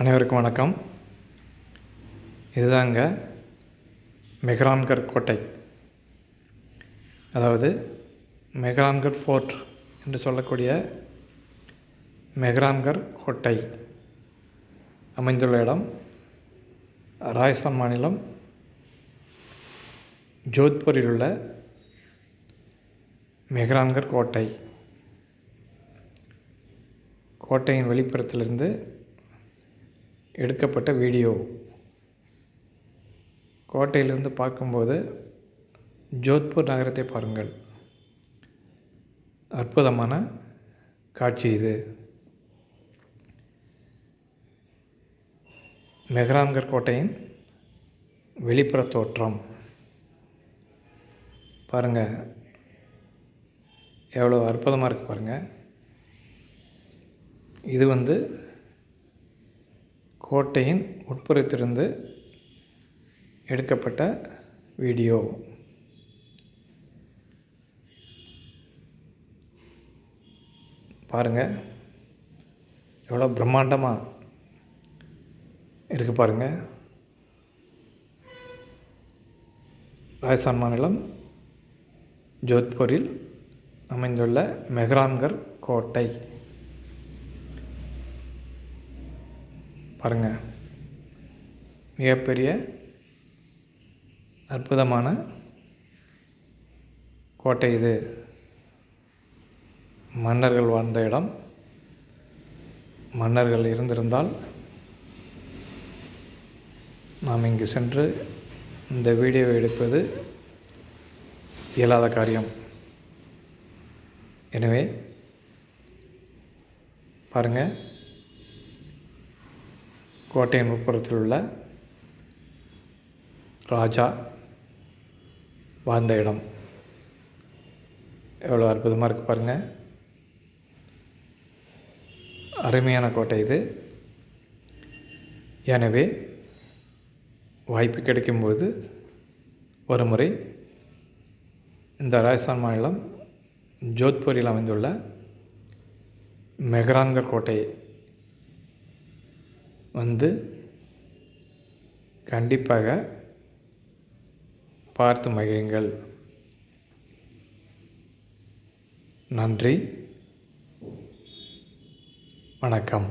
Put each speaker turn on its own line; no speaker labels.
அனைவருக்கும் வணக்கம். இதுதாங்க மெஹ்ரான்கர் கோட்டை, அதாவது மெஹ்ரான்கர் ஃபோர்ட் என்று சொல்லக்கூடிய மெஹ்ரான்கர் கோட்டை அமைந்துள்ள இடம் ராஜஸ்தான் மாநிலம் ஜோத்பூரில் உள்ள மெஹ்ரான்கர் கோட்டை. கோட்டையின் வெளிப்புறத்திலிருந்து எடுக்கப்பட்ட வீடியோ. கோட்டையிலிருந்து பார்க்கும்போது ஜோத்பூர் நகரத்தை பாருங்கள். அற்புதமான காட்சி இது. மெஹ்ரான்கர் கோட்டையின் வெளிப்புற தோற்றம் பாருங்கள், எவ்வளோ அற்புதமாக இருக்குது பாருங்கள். இது கோட்டையின் உட்புறத்திலிருந்து எடுக்கப்பட்ட வீடியோ. பாருங்கள், எவ்வளோ பிரம்மாண்டமாக இருக்குது பாருங்கள். ராஜஸ்தான் மாநிலம் ஜோத்பூரில் அமைந்துள்ள மெஹ்ரான்கர் கோட்டை பாருங்கள். மிகப்பெரிய அற்புதமான கோட்டை இது. மன்னர்கள் வாழ்ந்த இடம். மன்னர்கள் இருந்திருந்தால் நாம் இங்கு சென்று இந்த வீடியோவை எடுப்பது இயலாத காரியம். எனவே பாருங்கள், கோட்டையின் உட்புறத்தில் உள்ள ராஜா வாழ்ந்த இடம் எவ்வளோ அற்புதமாக இருக்குது பாருங்கள். அருமையான கோட்டை இது. எனவே வாய்ப்பு கிடைக்கும்போது ஒரு முறை இந்த ராஜஸ்தான் மாநிலம் ஜோத்பூரில் அமைந்துள்ள மெஹ்ரான்கர் கோட்டை கண்டிப்பாக பார்த்து மகிழுங்கள். நன்றி, வணக்கம்.